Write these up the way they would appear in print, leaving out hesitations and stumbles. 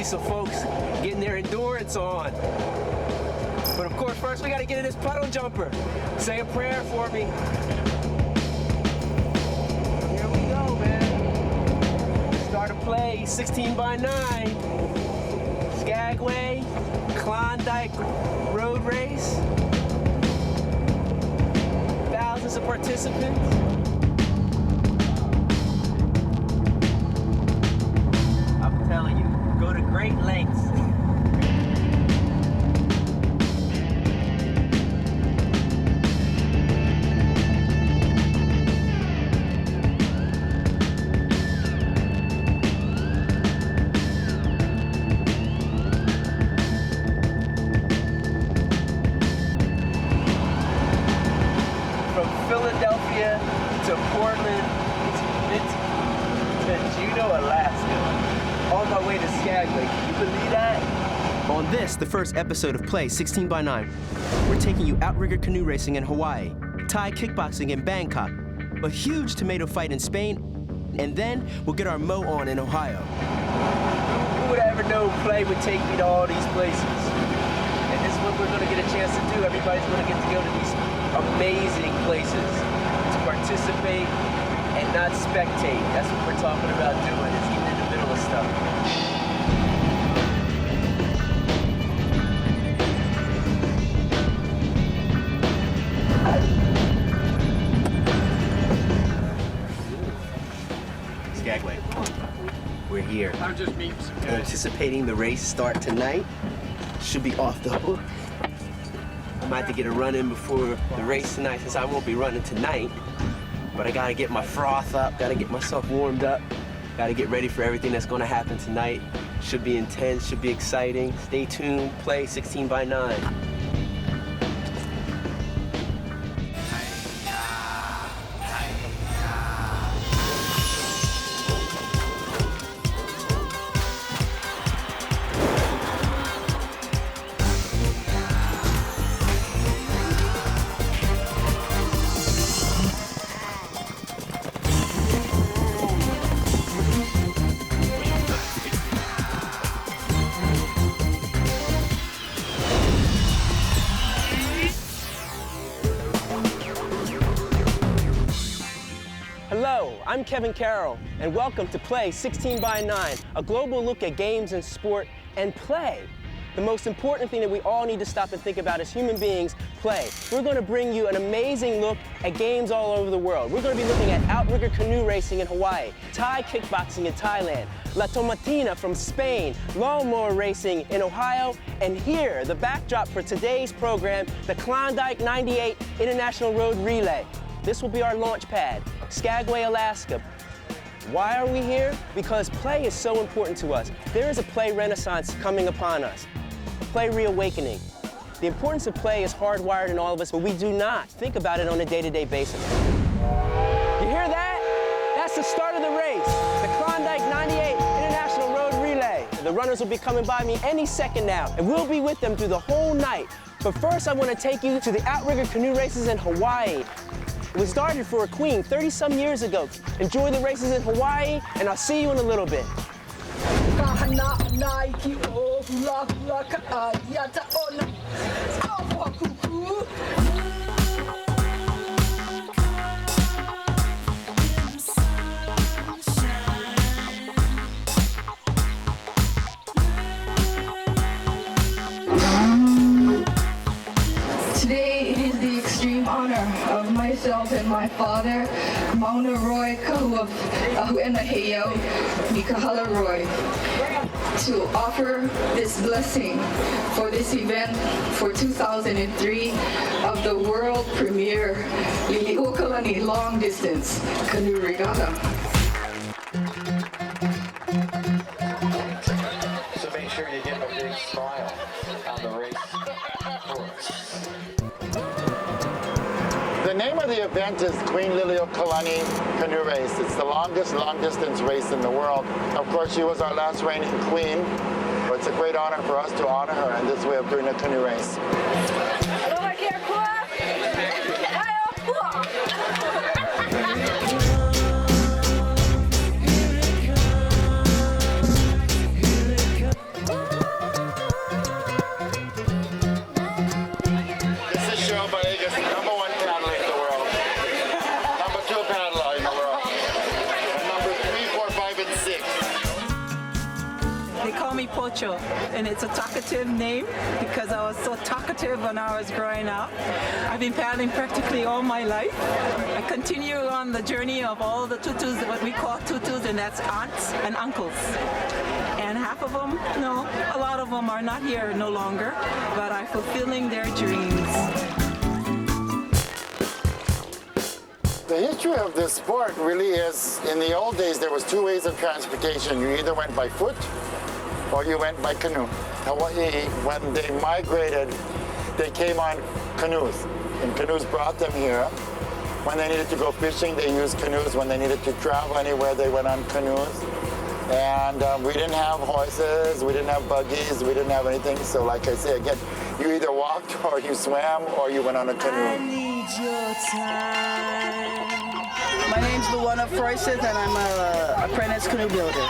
some folks getting their endurance on. But of course, first we gotta get in this puddle jumper. Say a prayer for me. Here we go, man. Start a play, 16x9. Skagway, Klondike road race. Thousands of participants. I'm telling you, go to great lengths. Philadelphia to Portland to Juneau, Alaska, on my way to Skagway. Can you believe that? On this, the first episode of Play 16x9, we're taking you outrigger canoe racing in Hawaii, Thai kickboxing in Bangkok, a huge tomato fight in Spain, and then we'll get our mow on in Ohio. Who would ever know Play would take me to all these places? And this is what we're going to get a chance to do. Everybody's going to get to go to these amazing places to participate and not spectate. That's what we're talking about doing, is getting in the middle of stuff. Skagway, we're here. I'm just meeting some guys. Anticipating the race start tonight. Should be off the hook. I might have to get a run in before the race tonight, since I won't be running tonight. But I gotta get my froth up, gotta get myself warmed up, gotta get ready for everything that's gonna happen tonight. Should be intense, should be exciting. Stay tuned, Play 16x9. Hello, I'm Kevin Carroll, and welcome to Play 16x9, a global look at games and sport and play. The most important thing that we all need to stop and think about as human beings, play. We're going to bring you an amazing look at games all over the world. We're going to be looking at outrigger canoe racing in Hawaii, Thai kickboxing in Thailand, La Tomatina from Spain, Lawn Mower racing in Ohio, and here, the backdrop for today's program, the Klondike 98 International Road Relay. This will be our launch pad, Skagway, Alaska. Why are we here? Because play is so important to us. There is a play renaissance coming upon us, a play reawakening. The importance of play is hardwired in all of us, but we do not think about it on a day-to-day basis. You hear that? That's the start of the race, the Klondike 98 International Road Relay. The runners will be coming by me any second now, and we'll be with them through the whole night. But first, I want to take you to the outrigger canoe races in Hawaii. It was started for a queen 30-some years ago. Enjoy the races in Hawaii, and I'll see you in a little bit. Today it is the extreme honor of myself and my father, Mauna Roy Kahuenaheo Mikahala Roy, to offer this blessing for this event for 2003 of the world premiere Liliuokalani Long Distance Canoe Regatta. So make sure you give a big smile on the race course. The name of the event is Queen Liliuokalani Canoe Race. It's the longest long-distance race in the world. Of course, she was our last reigning queen, but it's a great honor for us to honor her in this way of doing a canoe race. Pocho, and it's a talkative name because I was so talkative when I was growing up. I've been paddling practically all my life. I continue on the journey of all the tutus, what we call tutus, and that's aunts and uncles. And half of them, no, a lot of them are not here no longer, but are fulfilling their dreams. The history of this sport really is, in the old days, there was two ways of transportation. You either went by foot or you went by canoe. Hawaii, when they migrated, they came on canoes, and canoes brought them here. When they needed to go fishing, they used canoes. When they needed to travel anywhere, they went on canoes. And we didn't have horses, we didn't have buggies, we didn't have anything. So like I say again, you either walked or you swam or you went on a canoe. I need your time. My name's Luana Froiseth and I'm an apprentice canoe builder.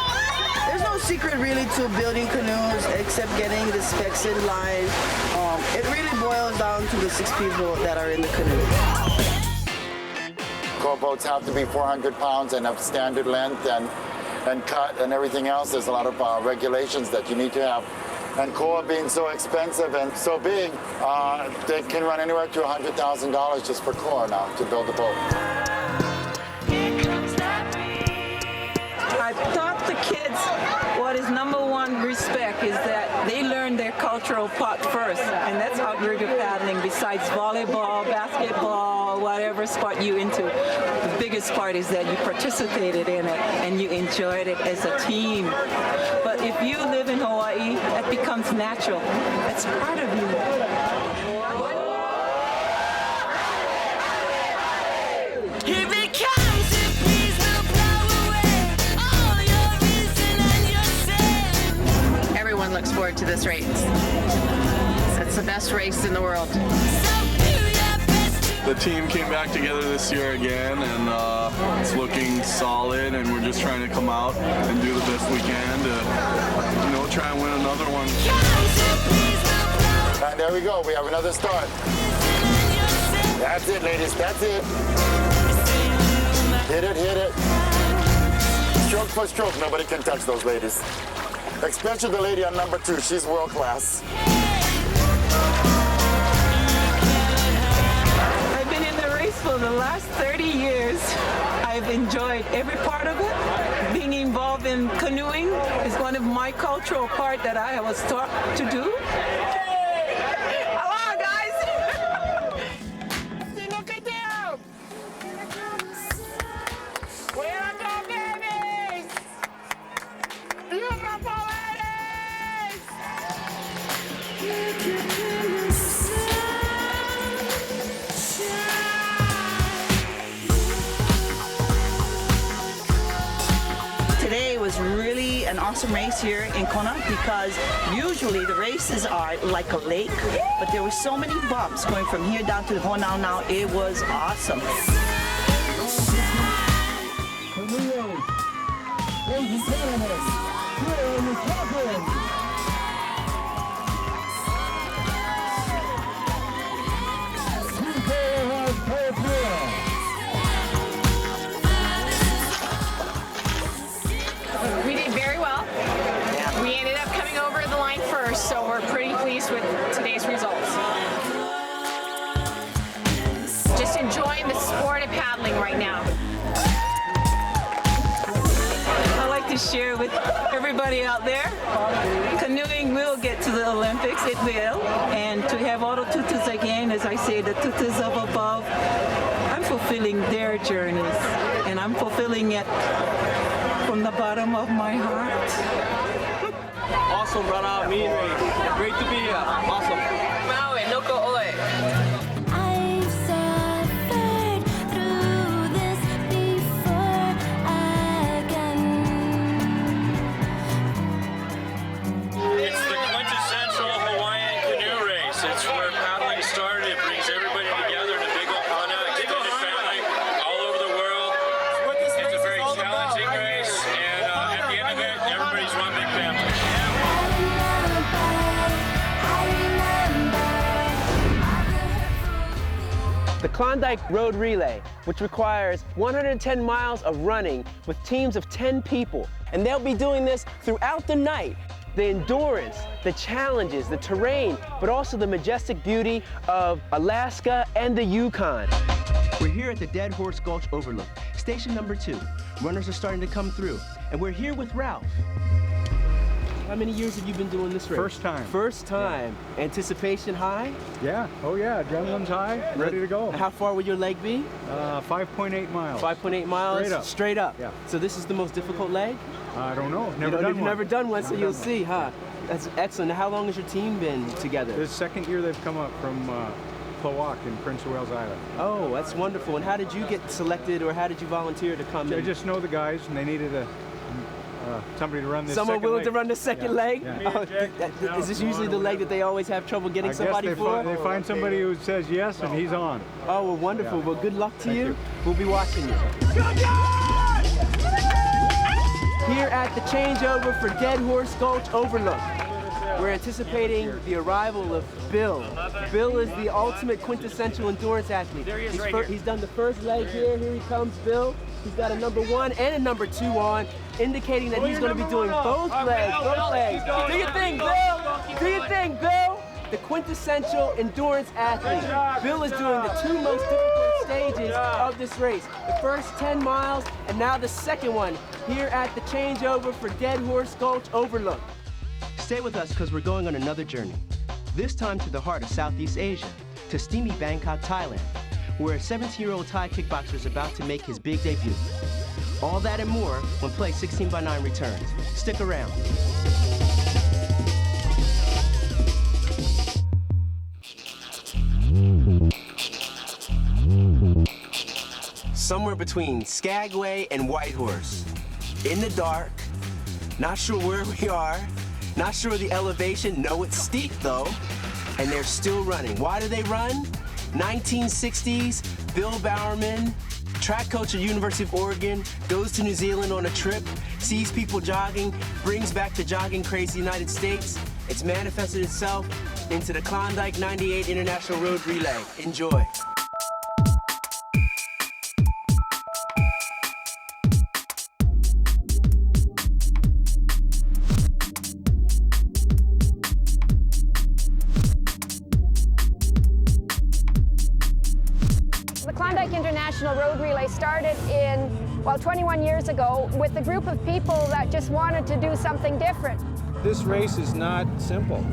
There's no secret really to building canoes except getting the specs in line. It really boils down to the 6 people that are in the canoe. Core boats have to be 400 pounds and have standard length and cut and everything else. There's a lot of regulations that you need to have. And core being so expensive and so big, they can run anywhere to $100,000 just for core now to build a boat. I taught the kids what is #1 respect is that they learn their cultural part first, and that's how river paddling, besides volleyball, basketball, whatever sport you into. The biggest part is that you participated in it and you enjoyed it as a team. But if you live in Hawaii, that becomes natural. It's part of you. Everyone looks forward to this race. It's the best race in the world. The team came back together this year again, and it's looking solid, and we're just trying to come out and do the best we can to, try and win another one. And there we go, we have another start. That's it, ladies, that's it. Hit it, hit it. Stroke for stroke, nobody can touch those ladies. Especially the lady on number 2, she's world class. I've been in the race for the last 30 years. I've enjoyed every part of it. Being involved in canoeing is one of my cultural part that I was taught to do. Hello, guys! Where are the babies? Beautiful ladies! Today was really an awesome race here in Kona because usually the races are like a lake, but there were so many bumps going from here down to the Honau now. It was awesome. We did very well. We ended up coming over the line first, so we're pretty pleased with today's results. Just enjoying the sport of paddling right now. I'd like to share with everybody out there, canoeing will get to the Olympics, it will, and to have all the tutus again, as I say, the tutus of above, I'm fulfilling their journeys, and I'm fulfilling it from the bottom of my heart. Awesome, brother. Mean race. Great to be here. Awesome. Maui, noko oe. I've suffered through this before again. It's the quintessential Hawaiian canoe race. It's where paddling started. It brings everybody together in a big ohana, extended family all over the world. It's a very challenging race, and at the end of it, everybody's one big family. The Klondike Road Relay, which requires 110 miles of running with teams of 10 people. And they'll be doing this throughout the night. the endurance, the challenges, the terrain, but also the majestic beauty of Alaska and the Yukon. We're here at the Dead Horse Gulch Overlook, station number 2. Runners are starting to come through, and we're here with Ralph. How many years have you been doing this race? First time. First time. Yeah. Anticipation high? Yeah. Oh yeah. Adrenaline's high. Ready to go. How far will your leg be? 5.8 miles. 5.8 miles. Straight up. Straight up. Yeah. So this is the most difficult leg? I don't know. You've never done one, so you'll see, huh? That's excellent. Now, how long has your team been together? This second year they've come up from Play16X9 in Prince of Wales Island. Oh, that's wonderful. And how did you get selected, or how did you volunteer to come in? I just know the guys, and they needed somebody to run this Someone second willing leg. to run the second leg? Yeah. Oh, is this usually the leg that they always have trouble getting somebody for? They find somebody who says yes, and he's on. Oh, well, wonderful. Yeah. Well, good luck to Thank you. We'll be watching you. Here at the changeover for Dead Horse Gulch Overlook, we're anticipating the arrival of Bill. Bill is the ultimate quintessential endurance athlete. There he is, He's done the first leg here. Here he comes, Bill. He's got a number 1 and a number 2 on, indicating that he's going to be doing both legs. Do your thing, Bill. Do your thing, Bill. The quintessential endurance athlete. Bill is doing the 2 most difficult stages of this race. The first 10 miles, and now the second one here at the changeover for Dead Horse Gulch Overlook. Stay with us, because we're going on another journey. This time to the heart of Southeast Asia, to steamy Bangkok, Thailand, where a 17-year-old Thai kickboxer is about to make his big debut. All that and more when Play16x9 returns. Stick around. Somewhere between Skagway and Whitehorse, in the dark, not sure where we are, not sure of the elevation. No, it's steep though, and they're still running. Why do they run? 1960s, Bill Bowerman, track coach at University of Oregon, goes to New Zealand on a trip, sees people jogging, brings back the jogging craze to the United States. It's manifested itself into the Klondike 98 International Road Relay. Enjoy. The Klondike International Road Relay started 21 years ago with a group of people that just wanted to do something different. This race is not simple.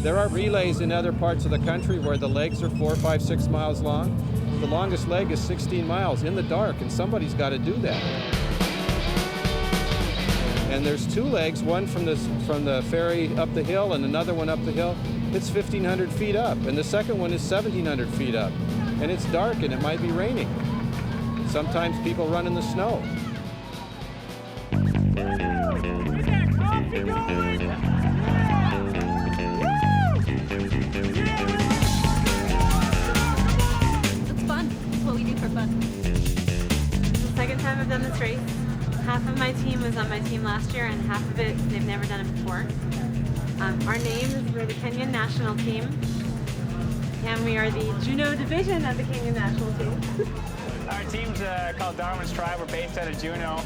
There are relays in other parts of the country where the legs are 4, 5, 6 miles long. The longest leg is 16 miles in the dark, and somebody's got to do that. And there's 2 legs, one from the ferry up the hill and another one up the hill. It's 1,500 feet up, and the second one is 1,700 feet up. And it's dark and it might be raining. Sometimes people run in the snow. It's fun. It's what we do for fun. It's the second time I've done this race. Half of my team was on my team last year, and half of it, they've never done it before. Our name is, we're the Kenyan national team, and we are the Juneau division of the Kenyan national team. Our team's called Darwin's Tribe. We're based out of Juneau.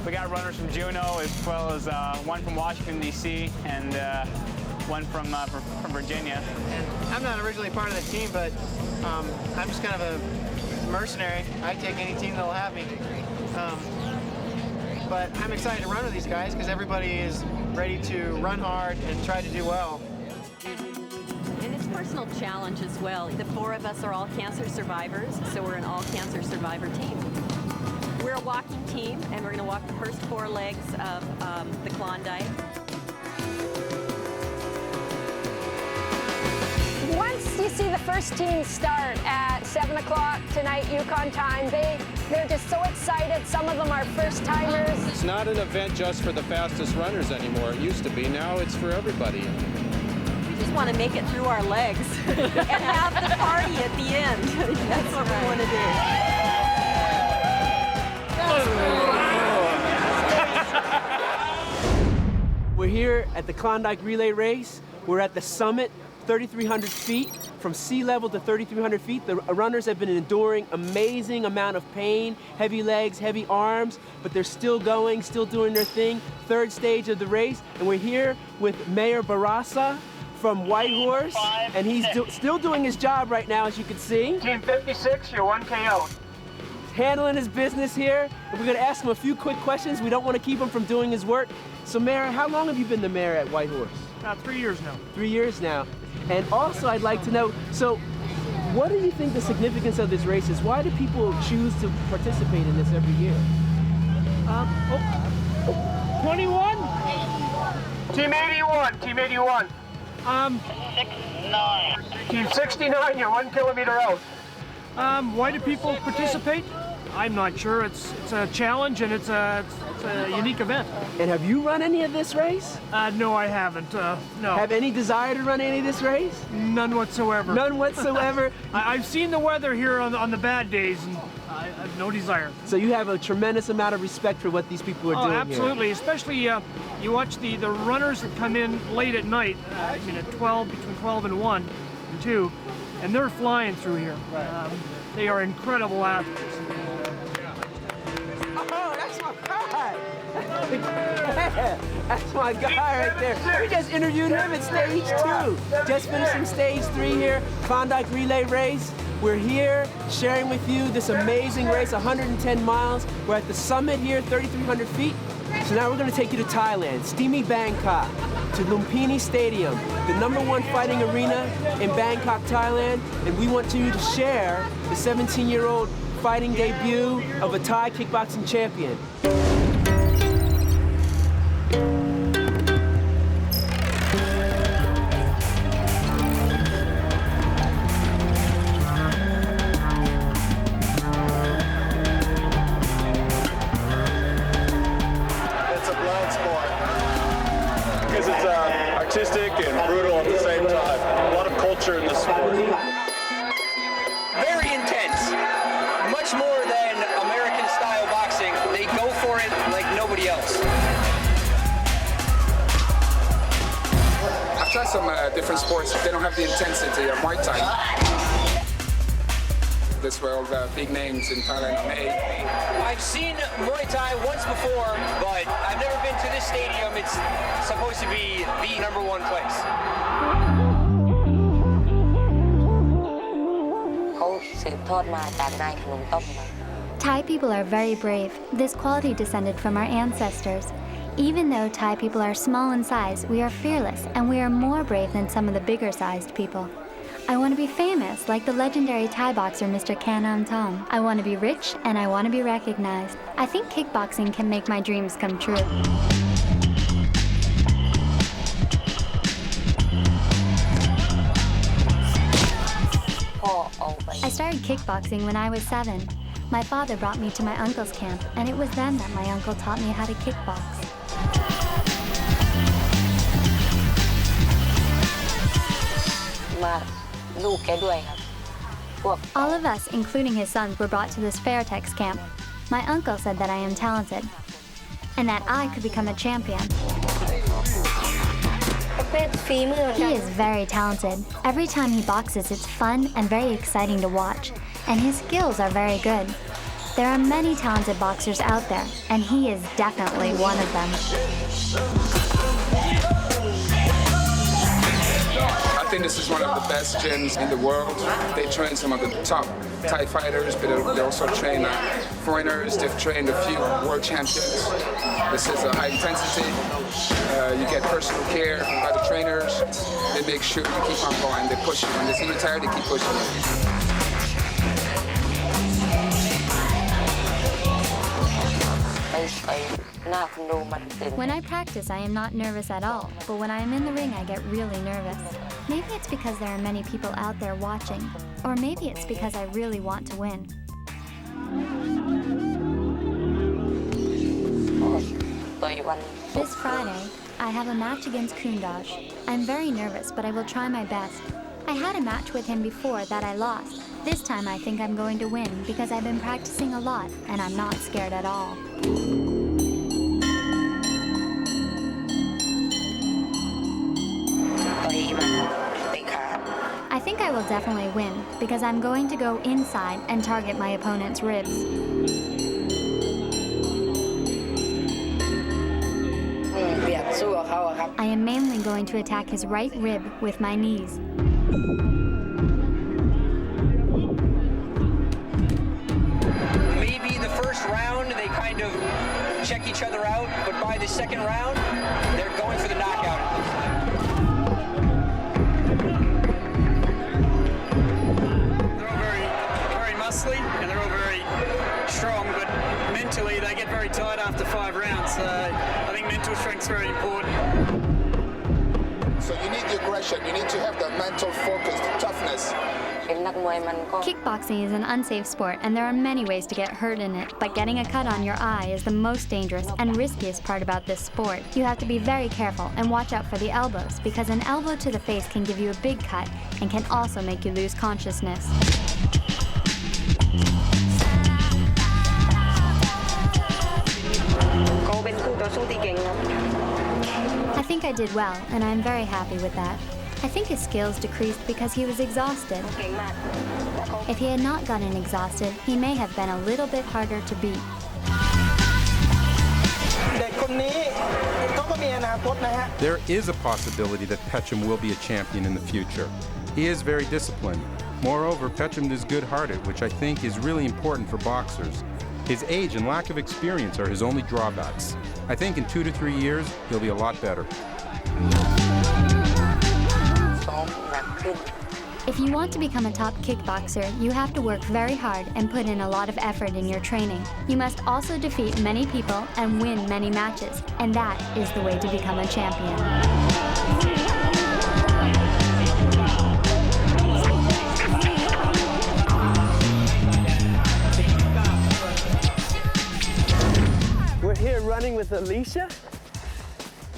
We got runners from Juneau, as well as one from Washington, D.C., and one from Virginia. And I'm not originally part of the team, but I'm just kind of a mercenary. I take any team that'll have me. But I'm excited to run with these guys because everybody is ready to run hard and try to do well. And it's personal challenge as well. The 4 of us are all cancer survivors, so we're an all-cancer survivor team. We're a walking team, and we're going to walk the first 4 legs of the Klondike. Once you see the first team start at 7 o'clock tonight, Yukon time, they're just so excited. Some of them are first-timers. It's not an event just for the fastest runners anymore. It used to be. Now it's for everybody. We just want to make it through our legs and have the party at the end. That's what we want to do. We're here at the Klondike Relay Race. We're at the summit, 3,300 feet from sea level to 3,300 feet. The runners have been enduring amazing amount of pain, heavy legs, heavy arms, but they're still going, still doing their thing. Third stage of the race, and we're here with Mayor Barasa from Whitehorse, and he's still doing his job right now, as you can see. Team 56, you're 1K out. Handling his business here, and we're gonna ask him a few quick questions. We don't want to keep him from doing his work. So Mayor, how long have you been the mayor at Whitehorse? 3 years now. 3 years now. And also I'd like to know, so what do you think the significance of this race is? Why do people choose to participate in this every year? 21? Team 81, Team 81. 69. Team 69, you're 1 kilometer out. Why do people participate? I'm not sure. It's a challenge and it's a unique event. And have you run any of this race? No, I haven't. No. Have any desire to run any of this race? None whatsoever. None whatsoever? I've seen the weather here on the bad days, and I have no desire. So you have a tremendous amount of respect for what these people are doing absolutely. here. Especially you watch the runners that come in late at night, at 12, between 12 and 1 and 2, and they're flying through here. They are incredible athletes. Oh, that's my guy. That's my guy right there. We just interviewed him at stage 2. Just finishing stage 3 here, Klondike Relay Race. We're here sharing with you this amazing race, 110 miles. We're at the summit here, 3,300 feet. So now we're going to take you to Thailand, steamy Bangkok, to Lumpini Stadium, the #1 fighting arena in Bangkok, Thailand. And we want you to share the 17-year-old fighting debut of a Thai kickboxing champion. Artistic and brutal at the same time. A lot of culture in this sport. Very intense. Much more than American style boxing. They go for it like nobody else. I've tried some different sports. They don't have the intensity of Muay Thai. That's where all the big names in Thailand are made. I've seen Muay Thai once before, but I've never been to this stadium. It's supposed to be the #1 place. Thai people are very brave. This quality descended from our ancestors. Even though Thai people are small in size, we are fearless and we are more brave than some of the bigger sized people. I want to be famous like the legendary Thai boxer Mr. Kanam Thom. I want to be rich and I want to be recognized. I think kickboxing can make my dreams come true. I started kickboxing when I was 7. My father brought me to my uncle's camp, and it was then that my uncle taught me how to kickbox. All of us, including his sons, were brought to this Fairtex camp. My uncle said that I am talented, and that I could become a champion. He is very talented. Every time he boxes, it's fun and very exciting to watch, and his skills are very good. There are many talented boxers out there, and he is definitely one of them. I think this is one of the best gyms in the world. They train some of the top Thai fighters, but they also train foreigners. They've trained a few world champions. This is a high intensity. You get personal care by the trainers. They make sure you keep on going. They push you. When they see you tired, they keep pushing you. When I practice, I am not nervous at all, but when I am in the ring, I get really nervous. Maybe it's because there are many people out there watching, or maybe it's because I really want to win. This Friday, I have a match against Kundaj. I'm very nervous, but I will try my best. I had a match with him before that I lost. This time I think I'm going to win because I've been practicing a lot and I'm not scared at all. I think I will definitely win, because I'm going to go inside and target my opponent's ribs. I am mainly going to attack his right rib with my knees. Maybe the first round they kind of check each other out, but by the second round, they're going for the knockout. They're all very muscly, and they're all very strong, but mentally they get very tired after 5 rounds. So I think mental strength's very important. So you need the aggression, you need to have the mental focus, the toughness. Kickboxing is an unsafe sport, and there are many ways to get hurt in it, but getting a cut on your eye is the most dangerous and riskiest part about this sport. You have to be very careful and watch out for the elbows, because an elbow to the face can give you a big cut and can also make you lose consciousness. I think I did well, and I'm very happy with that. I think his skills decreased because he was exhausted. If he had not gotten exhausted, he may have been a little bit harder to beat. There is a possibility that Peckham will be a champion in the future. He is very disciplined. Moreover, Peckham is good-hearted, which I think is really important for boxers. His age and lack of experience are his only drawbacks. I think in 2 to 3 years, he'll be a lot better. If you want to become a top kickboxer, you have to work very hard and put in a lot of effort in your training. You must also defeat many people and win many matches, and that is the way to become a champion. We're here running with Alicia,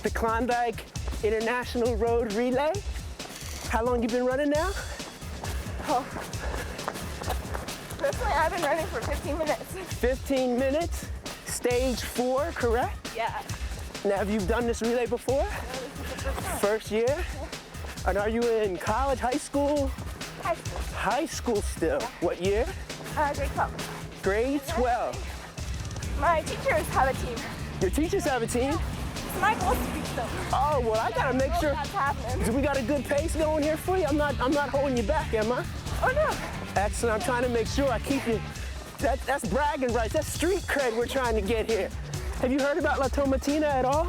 the Klondike International Road Relay. How long you been running now? Oh. Personally, I've been running for 15 minutes. 15 minutes? Stage 4, correct? Yeah. Now, have you done this relay before? No, this is the first time. First year? Yeah. And are you in college, high school? High school. High school still. Yeah. What year? Grade 12. Grade 12. My teachers have a team. Your teachers have a team? It's my goal to beat them. Oh, well, I gotta make sure. That's happening. Do we got a good pace going here for you? I'm not holding you back, am I? Oh, no. Excellent. I'm trying to make sure I keep you. That's bragging rights. That's street cred we're trying to get here. Have you heard about La Tomatina at all?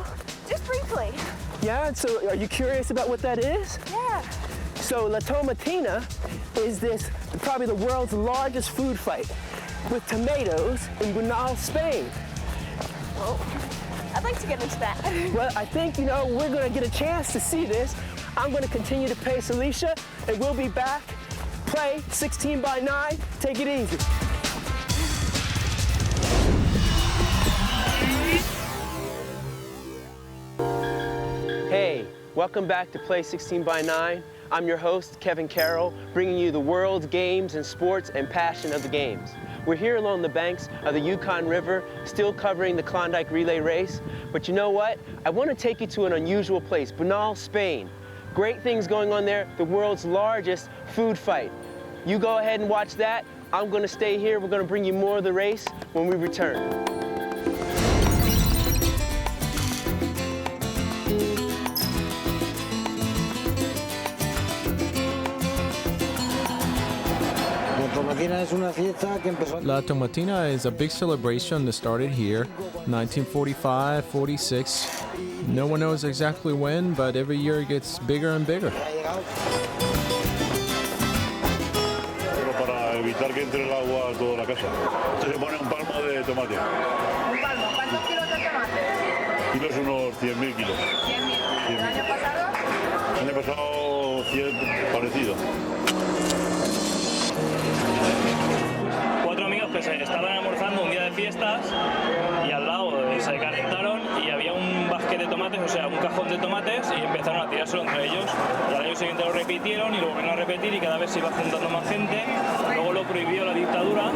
Just briefly. Yeah, so are you curious about what that is? Yeah. So La Tomatina is probably the world's largest food fight with tomatoes in Bunal, Spain. Whoa. I'd like to get into that. Well, I think, we're gonna get a chance to see this. I'm gonna continue to pace Alicia, and we'll be back. Play 16 by 9. Take it easy. Hey, welcome back to Play 16 by 9. I'm your host, Kevin Carroll, bringing you the world's games and sports and passion of the games. We're here along the banks of the Yukon River, still covering the Klondike Relay Race. But you know what? I want to take you to an unusual place, Bunal, Spain. Great things going on there, the world's largest food fight. You go ahead and watch that. I'm going to stay here. We're going to bring you more of the race when we return. La Tomatina is a big celebration that started here, 1945, 46. No one knows exactly when, but every year it gets bigger and bigger. Para evitar que entre el agua a toda la casa. Se pone un palmo de tomate. ¿Un palmo? ¿Cuántos kilos de tomate? Kilos unos 100.000 kilos. 100.000. ¿El año pasado? El año pasado 100 parecido. Cuatro amigos que estaban almorzando un día de fiestas y al lado se calentaron y había un basquete de tomates, o sea, un cajón de tomates, y empezaron a tirárselo entre ellos. Y al año siguiente lo repitieron y lo volvieron a repetir y cada vez se iba juntando más gente. Luego lo prohibió la dictadura.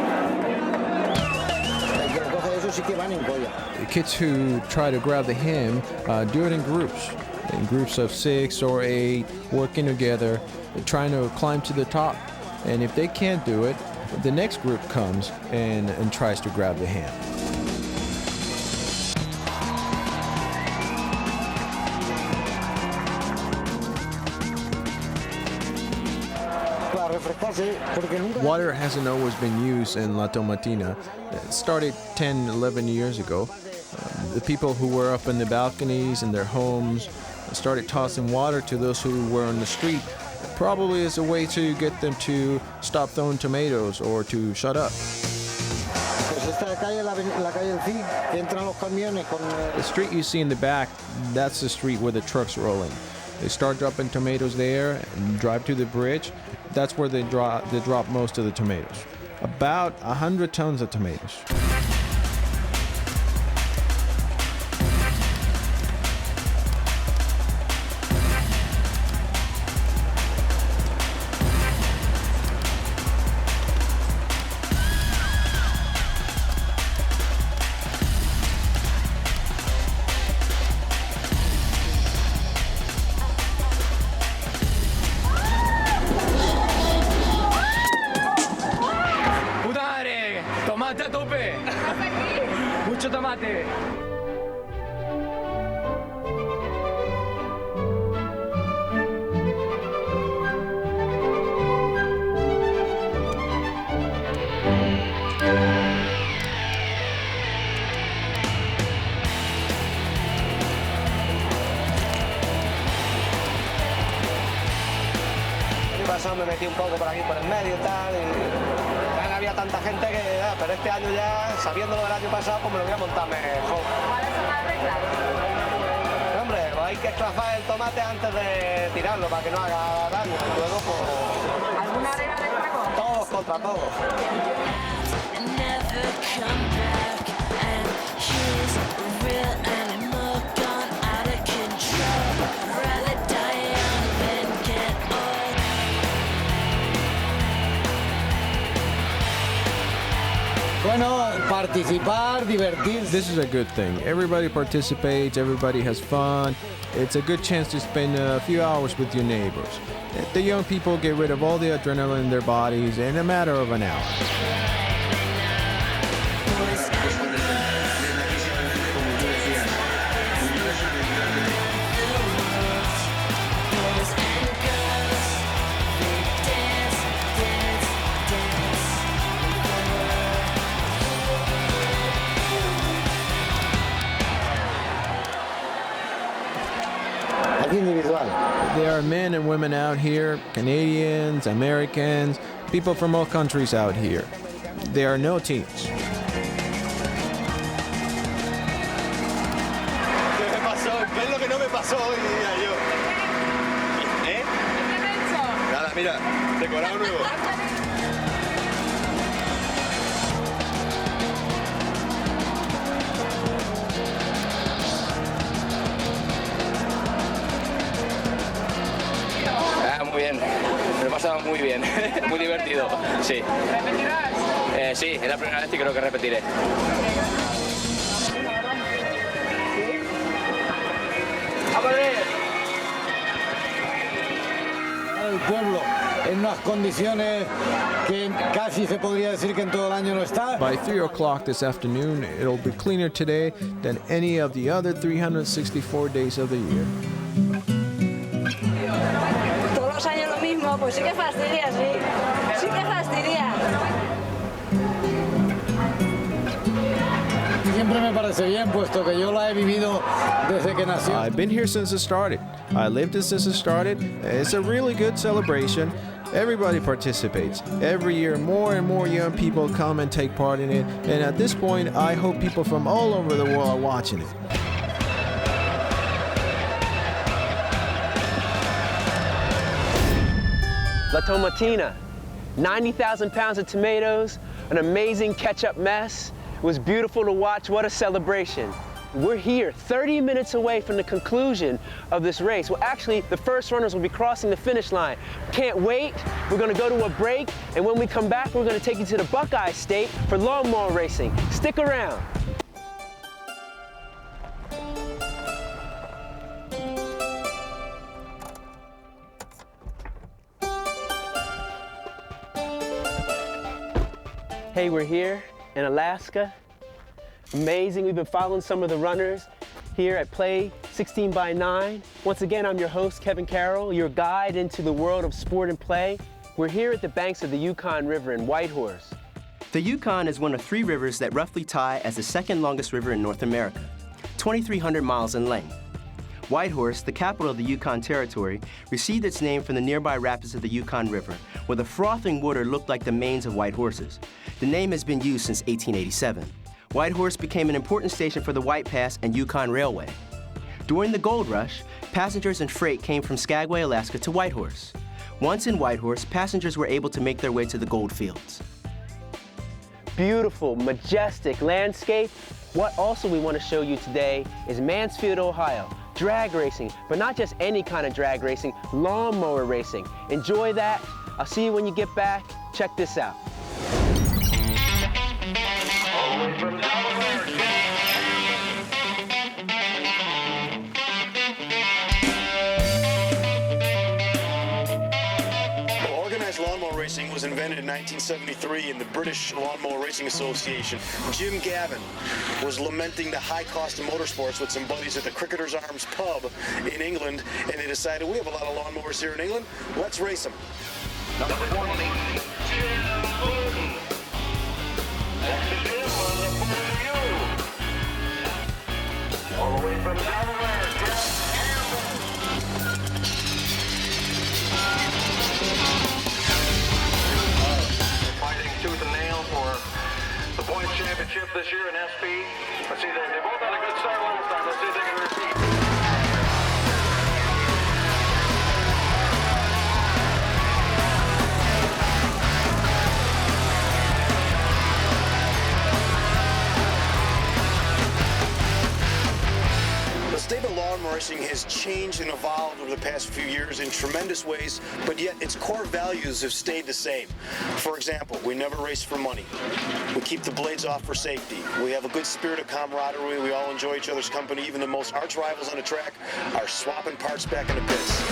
The kids who try to grab the ham do it in groups. in groups of 6 or 8, working together, trying to climb to the top. And if they can't do it, the next group comes and tries to grab the hand. Water hasn't always been used in La Tomatina. It started 10, 11 years ago. The people who were up in the balconies in their homes started tossing water to those who were on the street, probably as a way to get them to stop throwing tomatoes or to shut up. The street you see in the back, that's the street where the trucks roll in. They start dropping tomatoes there and drive to the bridge. That's where they drop most of the tomatoes. About 100 tons of tomatoes. ¡Tomate a tope! ¡Mucho tomate! El año pasado me metí un poco por aquí por el medio y tal. Había tanta gente que, pero este año ya, sabiendo lo del año pasado, pues me lo voy a montar mejor. ¿Cuáles son las reglas? Hombre, pues hay que esclavar el tomate antes de tirarlo para que no haga daño. Y luego, pues... ¿Alguna regla de juego? Todos contra todos. Bueno, participar, divertirse. This is a good thing. Everybody participates, everybody has fun. It's a good chance to spend a few hours with your neighbors. The young people get rid of all the adrenaline in their bodies in a matter of an hour. Individual. There are men and women out here, Canadians, Americans, people from all countries out here. There are no teams. ¿Qué me pasó? ¿Qué es lo que no me pasó hoy día yo? ¿Eh? Nada, mira, decorado nuevo. Muy bien, me lo he pasado muy bien, muy divertido, sí. ¿Repetirás? Sí, es la primera vez y creo que repetiré. El pueblo en unas condiciones que casi se podría decir que en todo el año no está. By 3 o'clock this afternoon, it'll be cleaner today than any of the other 364 days of the year. Todos los años lo mismo, pues sí que fastidia, sí. Sí que fastidia. Siempre me parece bien, puesto que yo la he vivido desde que nació. I've been here since it started. I lived it since it started. It's a really good celebration. Everybody participates. Every year, more and more young people come and take part in it. And at this point, I hope people from all over the world are watching it. La Tomatina, 90,000 pounds of tomatoes, an amazing ketchup mess. It was beautiful to watch. What a celebration. We're here 30 minutes away from the conclusion of this race. Well, actually, the first runners will be crossing the finish line. Can't wait. We're going to go to a break, and when we come back, we're going to take you to the Buckeye State for lawn mower racing. Stick around. Hey, we're here in Alaska. Amazing. We've been following some of the runners here at Play16X9. Once again, I'm your host, Kevin Carroll, your guide into the world of sport and play. We're here at the banks of the Yukon River in Whitehorse. The Yukon is one of 3 rivers that roughly tie as the second longest river in North America, 2,300 miles in length. Whitehorse, the capital of the Yukon Territory, received its name from the nearby rapids of the Yukon River, where the frothing water looked like the manes of white horses. The name has been used since 1887. Whitehorse became an important station for the White Pass and Yukon Railway. During the gold rush, passengers and freight came from Skagway, Alaska to Whitehorse. Once in Whitehorse, passengers were able to make their way to the gold fields. Beautiful, majestic landscape. What also we want to show you today is Mansfield, Ohio. Drag racing, but not just any kind of drag racing, lawn mower racing. Enjoy that. I'll see you when you get back. Check this out. Lawnmower racing was invented in 1973 in the British Lawnmower Racing Association. Jim Gavin was lamenting the high cost of motorsports with some buddies at the Cricketers Arms pub in England, and they decided, we have a lot of lawnmowers here in England, let's race them. Number 20, all the way from Delaware, tooth and nail for the points championship this year in SP. Let's see, they both had a good start last time. Let's see if they can repeat. The state of lawn racing has changed and evolved over the past few years in tremendous ways, but yet its core values have stayed the same. For example, we never race for money. We keep the blades off for safety. We have a good spirit of camaraderie. We all enjoy each other's company. Even the most arch rivals on the track are swapping parts back in the pits.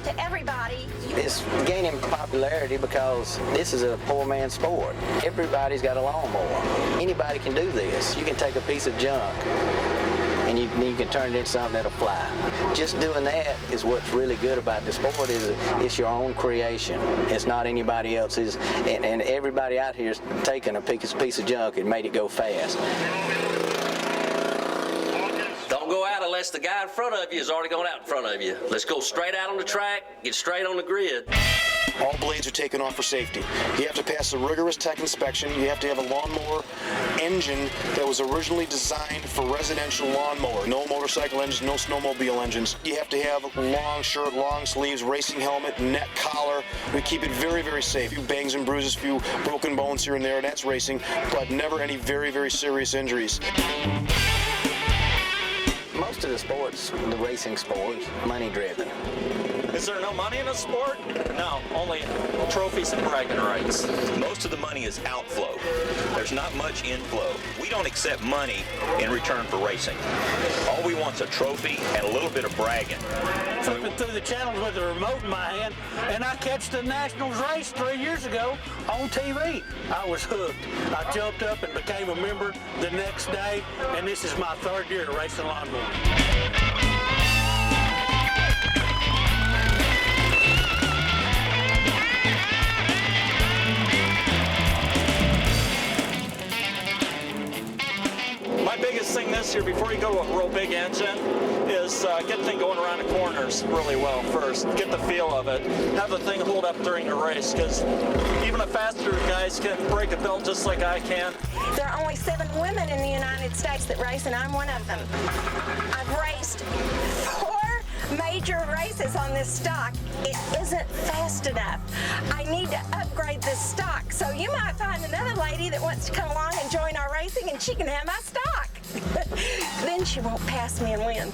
To everybody. It's gaining popularity because this is a poor man's sport. Everybody's got a lawnmower. Anybody can do this. You can take a piece of junk and you can turn it into something that'll fly. Just doing that is what's really good about the sport. Is it's your own creation. It's not anybody else's. And everybody out here is taking a piece of junk and made it go fast. Don't go out unless the guy in front of you has already gone out in front of you. Let's go straight out on the track, get straight on the grid. All blades are taken off for safety. You have to pass a rigorous tech inspection. You have to have a lawnmower engine that was originally designed for residential lawnmower. No motorcycle engines, no snowmobile engines. You have to have long shirt, long sleeves, racing helmet, neck collar. We keep it very, very safe. A few bangs and bruises, a few broken bones here and there, that's racing, but never any very, very serious injuries. Most of the sports, the racing sports, money-driven. Is there no money in the sport? No, only trophies and bragging rights. Most of the money is outflow. There's not much inflow. We don't accept money in return for racing. All we want is a trophy and a little bit of bragging. Flipping through the channels with a remote in my hand, and I catched the Nationals race 3 years ago on TV. I was hooked. I jumped up and became a member the next day, and this is my 3rd year racing lawnmower. My biggest thing this year, before you go to a real big engine, is get the thing going around the corners really well first. Get the feel of it. Have the thing hold up during the race, because even the faster guys can break a belt just like I can. There are only 7 women in the United States that race, and I'm one of them. I've raced 4 major races on this stock. It isn't fast enough. I need to upgrade this stock. So you might find another lady that wants to come along and join our racing, and she can have my stock. Then she won't pass me and win.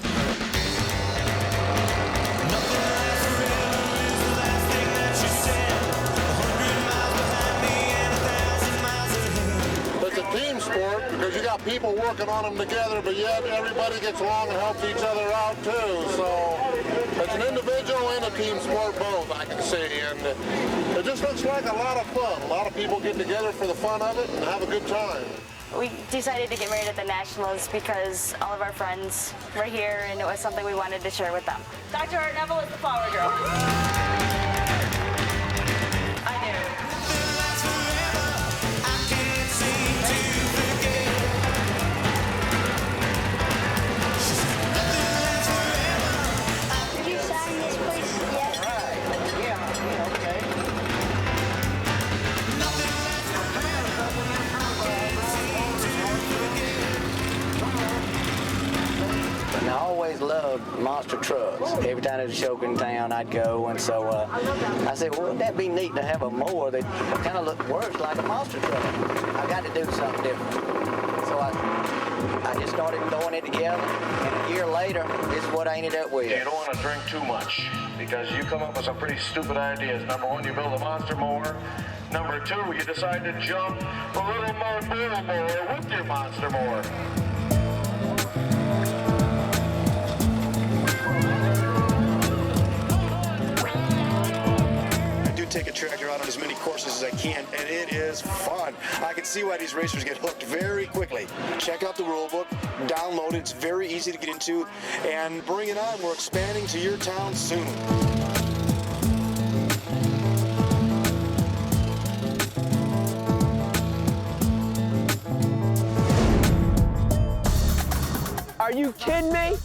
But the team sport because you got people working on them together, but yet everybody gets along and helps each other out too. So it's an individual and a team sport both, I can see. And it just looks like a lot of fun. A lot of people get together for the fun of it and have a good time. We decided to get married at the Nationals because all of our friends were here and it was something we wanted to share with them. Dr. Art Neville is the flower girl. I knew. Did you sign this, please? Yes. All right. Yeah, okay. And I always loved monster trucks. Every time there was a show in town, I'd go, and so I said, well, wouldn't that be neat to have a mower that kind of works like a monster truck? I got to do something different. So I just started throwing it together, and a year later, this is what I ended up with. You don't want to drink too much because you come up with some pretty stupid ideas. Number one, you build a monster mower. Number two, you decide to jump a little more bull mower with your monster mower. Take a tractor out on as many courses as I can, and it is fun. I can see why these racers get hooked very quickly. Check out the rule book, download it, it's very easy to get into, and bring it on. We're expanding to your town soon. Are you kidding me?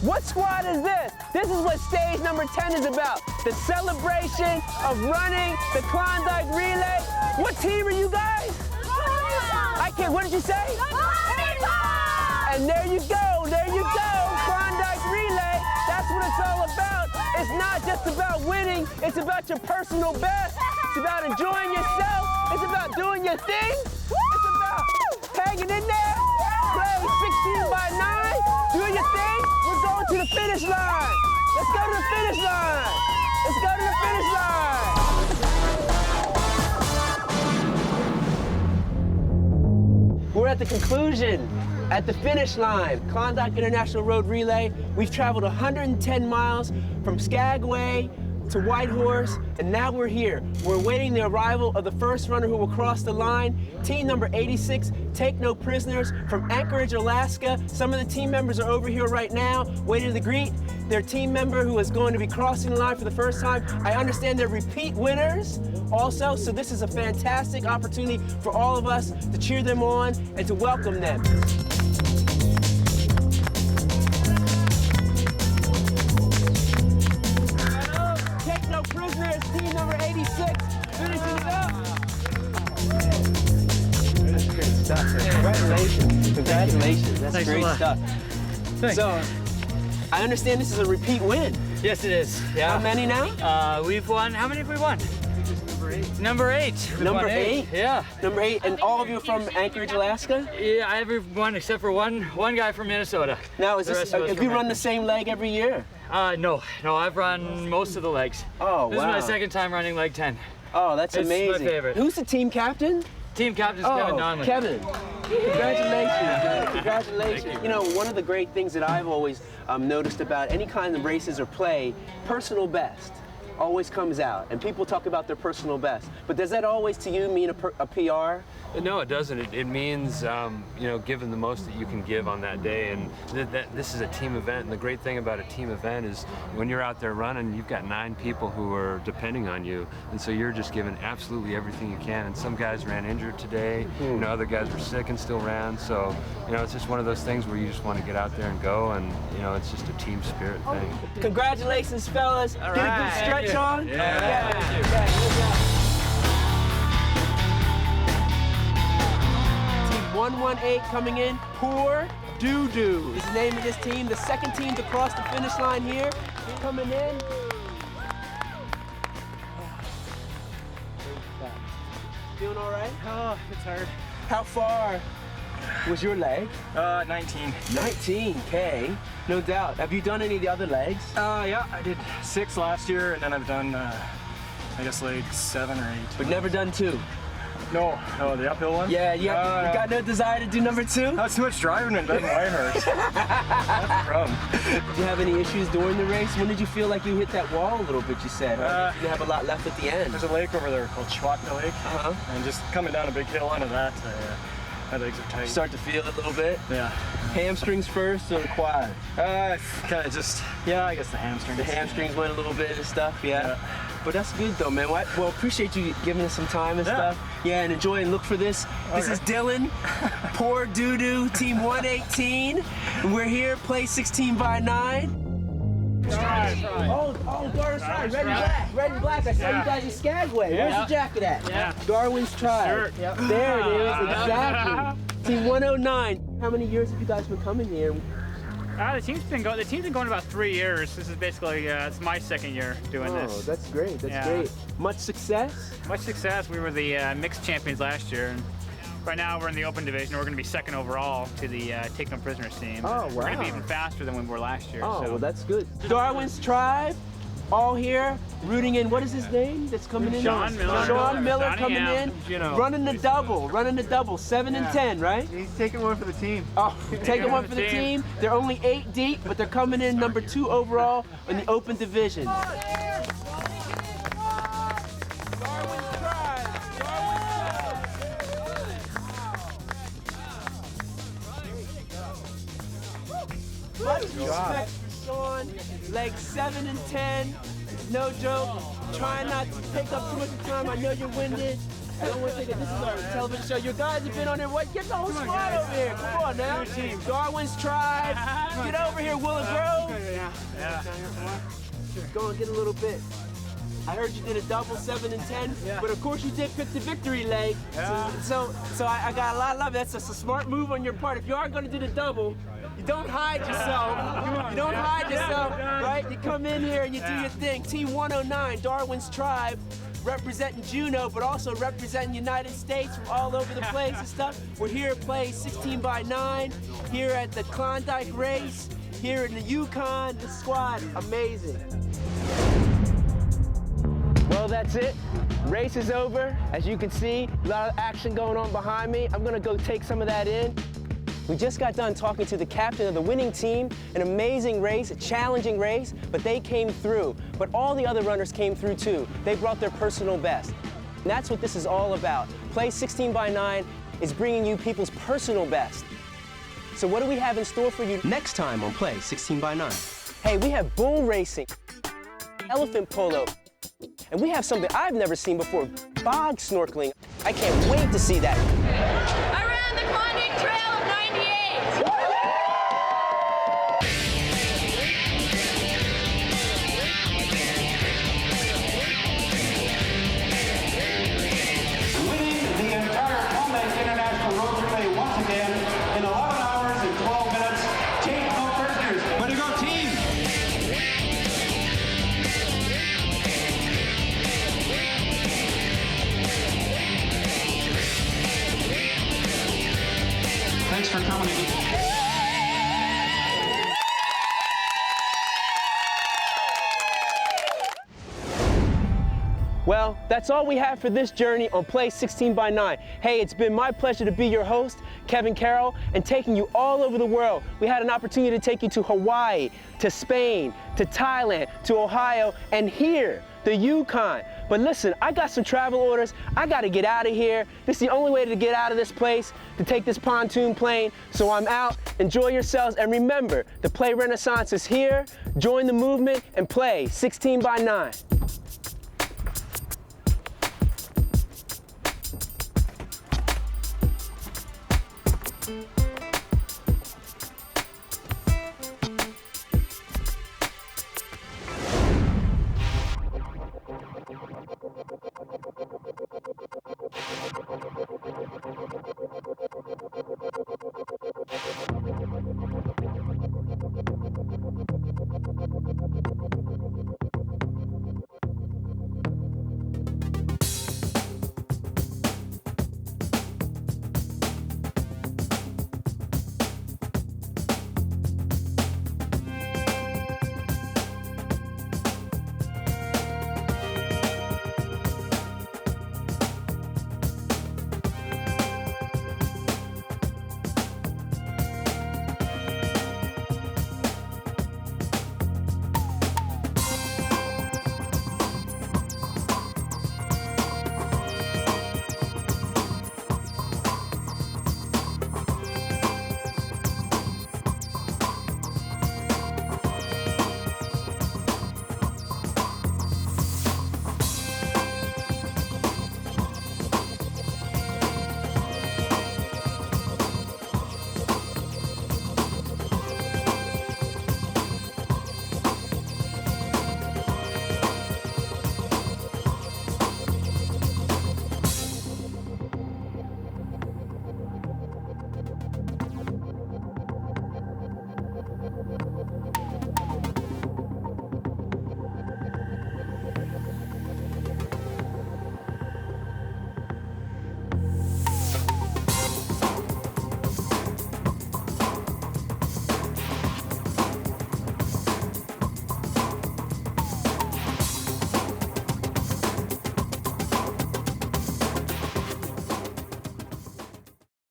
What squad is this? This is what stage number 10 is about. The celebration of running the Klondike Relay. What team are you guys? I can't, what did you say? And there you go, Klondike Relay. That's what it's all about. It's not just about winning, it's about your personal best. It's about enjoying yourself. It's about doing your thing. It's about hanging in there, playing 16 by 9, doing your thing. We're going to the finish line. Let's go to the finish line. Let's go to the finish line. We're at the conclusion, at the finish line. Klondike International Road Relay. We've traveled 110 miles from Skagway to Whitehorse, and now we're here. We're awaiting the arrival of the first runner who will cross the line. Team number 86, Take No Prisoners, from Anchorage, Alaska. Some of the team members are over here right now, waiting to greet their team member who is going to be crossing the line for the first time. I understand they're repeat winners also, so this is a fantastic opportunity for all of us to cheer them on and to welcome them. Prisoners, team number 86, finishing it up. That's great stuff. Congratulations. Congratulations. That's great stuff. Thanks. So, I understand this is a repeat win. Yes, it is. Yeah. How many now? We've won. How many have we won? Number 8. Number 8? Yeah. Number 8, and all of you are from Anchorage, Alaska? Yeah, everyone except for one guy from Minnesota. Now, is this, have you run the same leg every year? No, I've run most of the legs. Oh, wow. This is my second time running leg 10. Oh, that's amazing. It's my favorite. Who's the team captain? Team captain's Kevin Donnelly. Kevin. Congratulations. Congratulations. You know, one of the great things that I've always noticed about any kind of races or play, personal best always comes out, and people talk about their personal best. But does that always, to you, mean a PR? No, it doesn't. It means, you know, giving the most that you can give on that day, and this is a team event. And the great thing about a team event is when you're out there running, you've got 9 people who are depending on you, and so you're just giving absolutely everything you can. And some guys ran injured today, you know, other guys were sick and still ran. So, you know, it's just one of those things where you just want to get out there and go, and you know, it's just a team spirit thing. Congratulations, fellas. All Get right. a good stretch on. Yeah. Team 118 coming in. Poor Doo-Doo is the name of this team. The second team to cross the finish line here. Coming in. Feeling all right? Oh, it's hard. How far was your leg? 19. 19K, no doubt. Have you done any of the other legs? Yeah, I did 6 last year, and then I've done, I guess, like 7 or 8. But never done 2? No, the uphill one? Yeah, you got no desire to do number 2? That's too much driving and doesn't my hurt. That's a problem. Did you have any issues during the race? When did you feel like you hit that wall a little bit, you said? You have a lot left at the end. There's a lake over there called Schwatna Lake. And just coming down a big hill onto that, my legs are tight. You start to feel it a little bit? Yeah. Hamstrings first or the quad? Kind of just, I guess the hamstrings. The hamstrings went a little bit and stuff, yeah. But that's good though, man. Well, appreciate you giving us some time and stuff. Yeah, and enjoy and look for this. This is Dylan, Poor Doo-Doo, Team 118. And we're here, Play16x9. Oh, Darwin's Tribe, red and black. I saw you guys in Skagway. Where's your jacket at? Yeah. Darwin's Tribe. There it is, exactly. Team 109. How many years have you guys been coming here? The team's been going about 3 years. This is basically it's my second year doing this. Oh, that's great. That's great. Much success? Much success. We were the mixed champions last year, and right now we're in the open division. We're going to be second overall to the Take No Prisoners team. Oh, wow. We're going to be even faster than we were last year. Oh, so. well, that's good. Darwin's Tribe, all here, rooting in. What is his name that's coming in? Sean Miller. Sean Miller coming in, running the double, 7 and 10, right? He's taking one for the team. Oh, taking one for the team. They're only 8 deep, but they're coming in number 2 overall in the open division. Much respect for Sean. Legs 7 and 10. No joke. Trying not to take up too much time. I know you're winded. I don't want to take it. This is our television show. You guys have been on there. What? Get the whole squad over here. Come on now. Darwin's Tribe. Get over here, Willow Grove. Yeah. Go and get a little bit. I heard you did a double 7 and 10, but of course you did pick the victory leg. So I got a lot of love. That's a smart move on your part. If you are going to do the double, you don't hide yourself. You don't hide yourself, right? You come in here and you do your thing. Team 109, Darwin's Tribe, representing Juneau, but also representing United States from all over the place and stuff. We're here at Play16x9, here at the Klondike race, here in the Yukon. The squad, amazing. Well, that's it. Race is over. As you can see, a lot of action going on behind me. I'm gonna go take some of that in. We just got done talking to the captain of the winning team. An amazing race, a challenging race, but they came through. But all the other runners came through too. They brought their personal best. And that's what this is all about. Play16x9 is bringing you people's personal best. So what do we have in store for you next time on Play16x9? Hey, we have bull racing, elephant polo, and we have something I've never seen before, bog snorkeling. I can't wait to see that. I ran the Klondike Trail of '98. Winning the entire Klondike International Road Relay once again in 11 hours and 12 minutes. Take no prisoners. Way to go, team! Thanks for coming again. Well, that's all we have for this journey on Play16x9. Hey, it's been my pleasure to be your host, Kevin Carroll, and taking you all over the world. We had an opportunity to take you to Hawaii, to Spain, to Thailand, to Ohio, and here, the Yukon. But listen, I got some travel orders. I got to get out of here. This is the only way to get out of this place, to take this pontoon plane. So I'm out. Enjoy yourselves. And remember, the Play Renaissance is here. Join the movement and play 16x9.